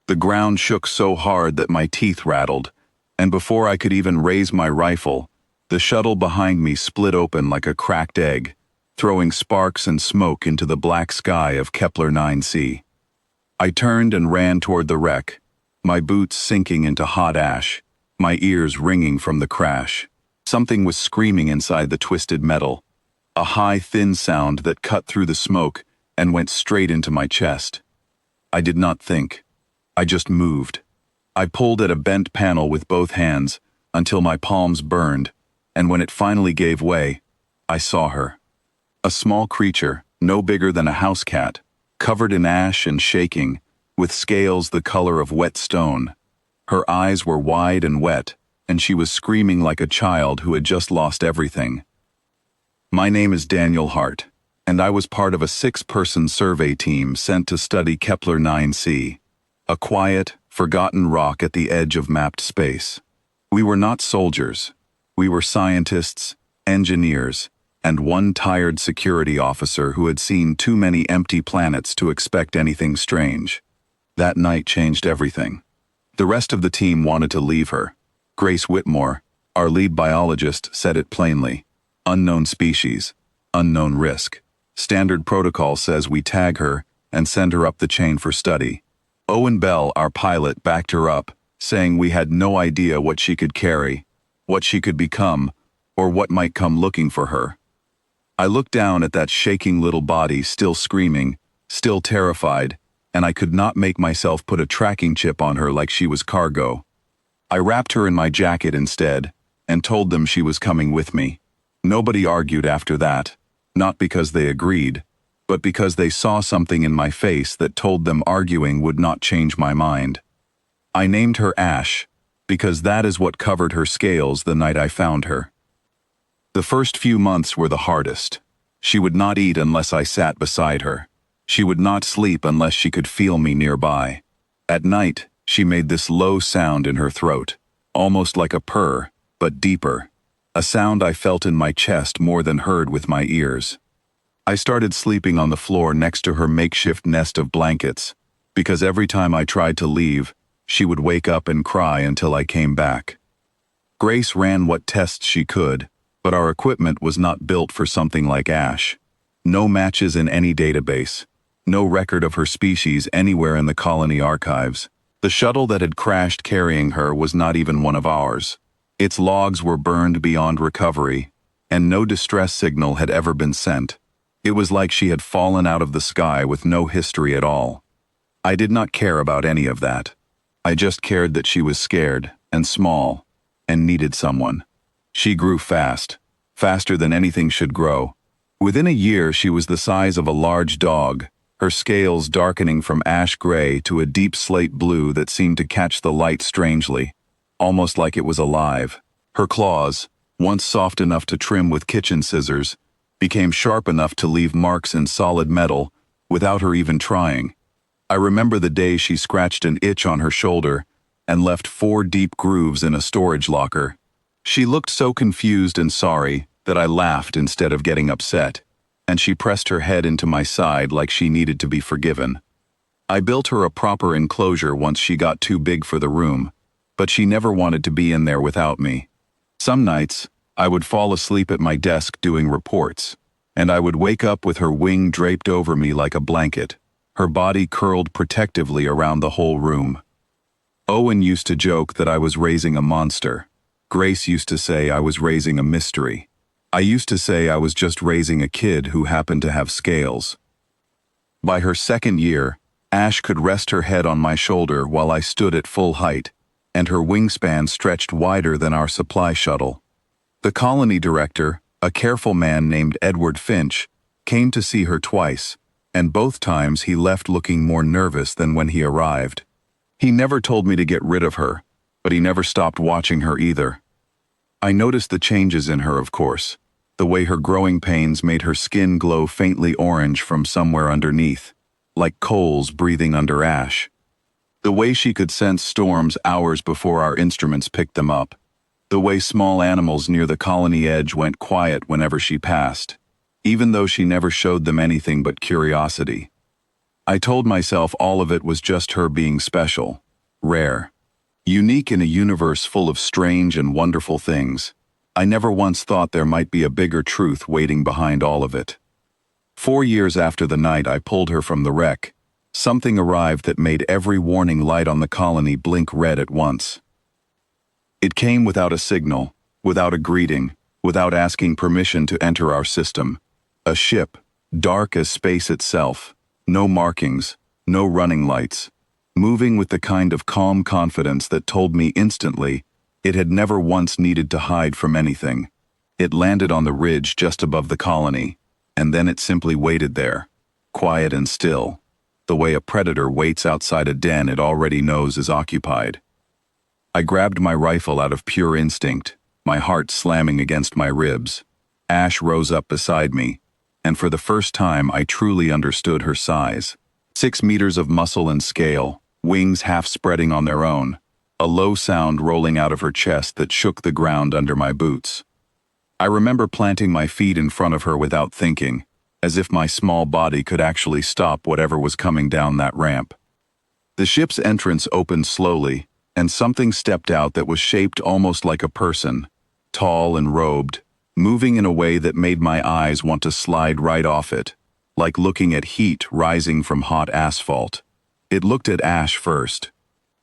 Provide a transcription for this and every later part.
The ground shook so hard that my teeth rattled, and before I could even raise my rifle, the shuttle behind me split open like a cracked egg, throwing sparks and smoke into the black sky of Kepler 9c. I turned and ran toward the wreck, my boots sinking into hot ash, my ears ringing from the crash. Something was screaming inside the twisted metal, a high, thin sound that cut through the smoke and went straight into my chest. I did not think. I just moved. I pulled at a bent panel with both hands until my palms burned, and when it finally gave way, I saw her. A small creature, no bigger than a house cat, covered in ash and shaking, with scales the color of wet stone. Her eyes were wide and wet, and she was screaming like a child who had just lost everything. My name is Daniel Hart, and I was part of a 6-person survey team sent to study Kepler 9c, a quiet, forgotten rock at the edge of mapped space. We were not soldiers. We were scientists, engineers, and one tired security officer who had seen too many empty planets to expect anything strange. That night changed everything. The rest of the team wanted to leave her. Grace Whitmore, our lead biologist, said it plainly. Unknown species, unknown risk. Standard protocol says we tag her and send her up the chain for study. Owen Bell, our pilot, backed her up, saying we had no idea what she could carry, what she could become, or what might come looking for her. I looked down at that shaking little body, still screaming, still terrified, and I could not make myself put a tracking chip on her like she was cargo. I wrapped her in my jacket instead, and told them she was coming with me. Nobody argued after that, not because they agreed, but because they saw something in my face that told them arguing would not change my mind. I named her Ash, because that is what covered her scales the night I found her. The first few months were the hardest. She would not eat unless I sat beside her. She would not sleep unless she could feel me nearby. At night, she made this low sound in her throat, almost like a purr, but deeper, a sound I felt in my chest more than heard with my ears. I started sleeping on the floor next to her makeshift nest of blankets, because every time I tried to leave, she would wake up and cry until I came back. Grace ran what tests she could, but our equipment was not built for something like Ash. No matches in any database, no record of her species anywhere in the colony archives. The shuttle that had crashed carrying her was not even one of ours. Its logs were burned beyond recovery, and no distress signal had ever been sent. It was like she had fallen out of the sky with no history at all. I did not care about any of that. I just cared that she was scared and small and needed someone. She grew fast, faster than anything should grow. Within a year, she was the size of a large dog, her scales darkening from ash gray to a deep slate blue that seemed to catch the light strangely, almost like it was alive. Her claws, once soft enough to trim with kitchen scissors, became sharp enough to leave marks in solid metal without her even trying. I remember the day she scratched an itch on her shoulder and left 4 deep grooves in a storage locker. She looked so confused and sorry that I laughed instead of getting upset, and she pressed her head into my side like she needed to be forgiven. I built her a proper enclosure once she got too big for the room, but she never wanted to be in there without me. Some nights, I would fall asleep at my desk doing reports, and I would wake up with her wing draped over me like a blanket, her body curled protectively around the whole room. Owen used to joke that I was raising a monster. Grace used to say I was raising a mystery. I used to say I was just raising a kid who happened to have scales. By her 2nd year, Ash could rest her head on my shoulder while I stood at full height, and her wingspan stretched wider than our supply shuttle. The colony director, a careful man named Edward Finch, came to see her twice, and both times he left looking more nervous than when he arrived. He never told me to get rid of her, but he never stopped watching her either. I noticed the changes in her, of course, the way her growing pains made her skin glow faintly orange from somewhere underneath, like coals breathing under ash. The way she could sense storms hours before our instruments picked them up. The way small animals near the colony edge went quiet whenever she passed, even though she never showed them anything but curiosity. I told myself all of it was just her being special, rare, unique in a universe full of strange and wonderful things. I never once thought there might be a bigger truth waiting behind all of it. 4 years after the night I pulled her from the wreck, something arrived that made every warning light on the colony blink red at once. It came without a signal, without a greeting, without asking permission to enter our system. A ship, dark as space itself, no markings, no running lights, moving with the kind of calm confidence that told me instantly it had never once needed to hide from anything. It landed on the ridge just above the colony, and then it simply waited there, quiet and still, the way a predator waits outside a den it already knows is occupied. I grabbed my rifle out of pure instinct, my heart slamming against my ribs. Ash rose up beside me, and for the first time I truly understood her size. 6 meters of muscle and scale, wings half spreading on their own, a low sound rolling out of her chest that shook the ground under my boots. I remember planting my feet in front of her without thinking, as if my small body could actually stop whatever was coming down that ramp. The ship's entrance opened slowly, and something stepped out that was shaped almost like a person, tall and robed, moving in a way that made my eyes want to slide right off it, like looking at heat rising from hot asphalt. It looked at Ash first,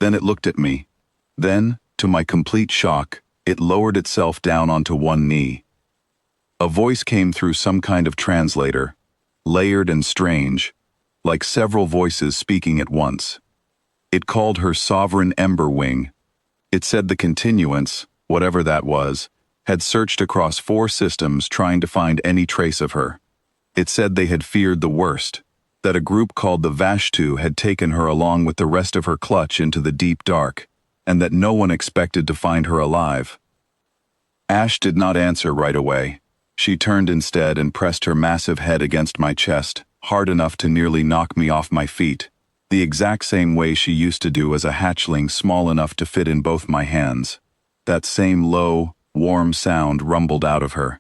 then it looked at me. Then, to my complete shock, it lowered itself down onto one knee. A voice came through some kind of translator, layered and strange, like several voices speaking at once. It called her Sovereign Ember Wing. It said the continuance, whatever that was, had searched across 4 systems trying to find any trace of her. It said they had feared the worst, that a group called the Vashtu had taken her along with the rest of her clutch into the deep dark, and that no one expected to find her alive. Ash did not answer right away. She turned instead and pressed her massive head against my chest, hard enough to nearly knock me off my feet, the exact same way she used to do as a hatchling small enough to fit in both my hands. That same low, warm sound rumbled out of her.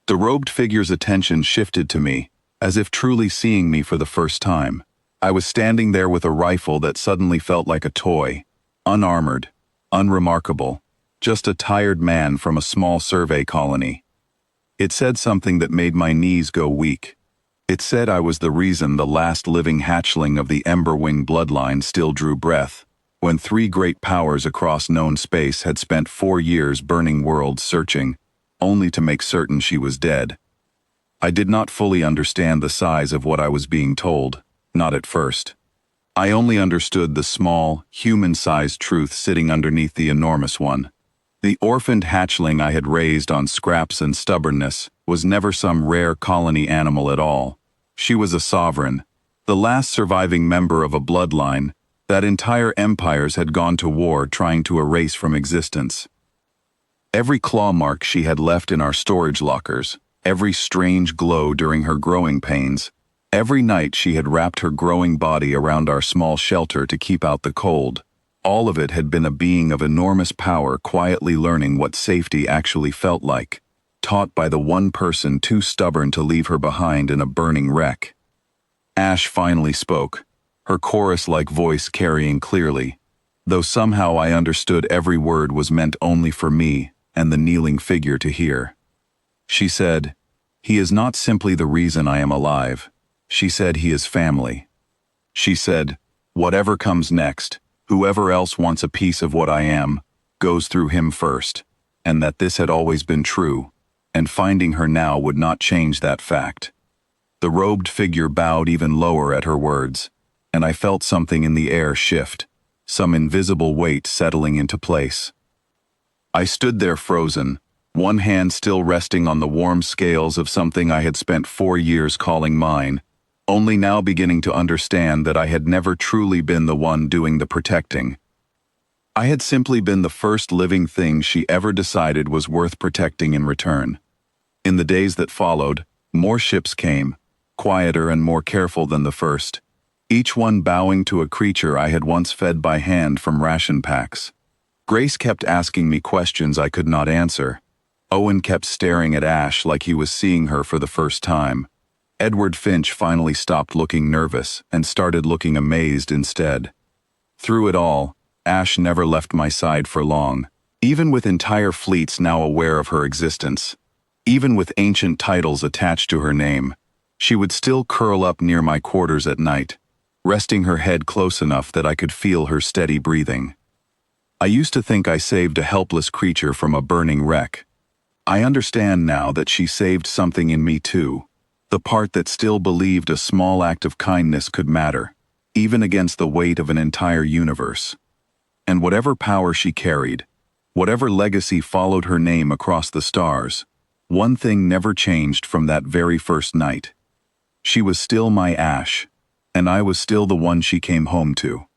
The robed figure's attention shifted to me, as if truly seeing me for the first time. I was standing there with a rifle that suddenly felt like a toy, unarmored, unremarkable, just a tired man from a small survey colony. It said something that made my knees go weak. It said I was the reason the last living hatchling of the Emberwing bloodline still drew breath, when 3 great powers across known space had spent 4 years burning worlds searching, only to make certain she was dead. I did not fully understand the size of what I was being told, not at first. I only understood the small, human-sized truth sitting underneath the enormous one. The orphaned hatchling I had raised on scraps and stubbornness was never some rare colony animal at all. She was a sovereign, the last surviving member of a bloodline that entire empires had gone to war trying to erase from existence. Every claw mark she had left in our storage lockers, every strange glow during her growing pains, every night she had wrapped her growing body around our small shelter to keep out the cold, all of it had been a being of enormous power quietly learning what safety actually felt like, taught by the one person too stubborn to leave her behind in a burning wreck. Ash finally spoke, her chorus-like voice carrying clearly, though somehow I understood every word was meant only for me and the kneeling figure to hear. She said, "He is not simply the reason I am alive." She said he is family. She said, "Whatever comes next, whoever else wants a piece of what I am, goes through him first," and that this had always been true, and finding her now would not change that fact. The robed figure bowed even lower at her words, and I felt something in the air shift, some invisible weight settling into place. I stood there frozen, one hand still resting on the warm scales of something I had spent 4 years calling mine, only now beginning to understand that I had never truly been the one doing the protecting. I had simply been the first living thing she ever decided was worth protecting in return. In the days that followed, more ships came, quieter and more careful than the first, each one bowing to a creature I had once fed by hand from ration packs. Grace kept asking me questions I could not answer. Owen kept staring at Ash like he was seeing her for the first time. Edward Finch finally stopped looking nervous and started looking amazed instead. Through it all, Ash never left my side for long, even with entire fleets now aware of her existence. Even with ancient titles attached to her name, she would still curl up near my quarters at night, resting her head close enough that I could feel her steady breathing. I used to think I saved a helpless creature from a burning wreck. I understand now that she saved something in me too, the part that still believed a small act of kindness could matter, even against the weight of an entire universe. And whatever power she carried, whatever legacy followed her name across the stars, one thing never changed from that very first night. She was still my Ash, and I was still the one she came home to.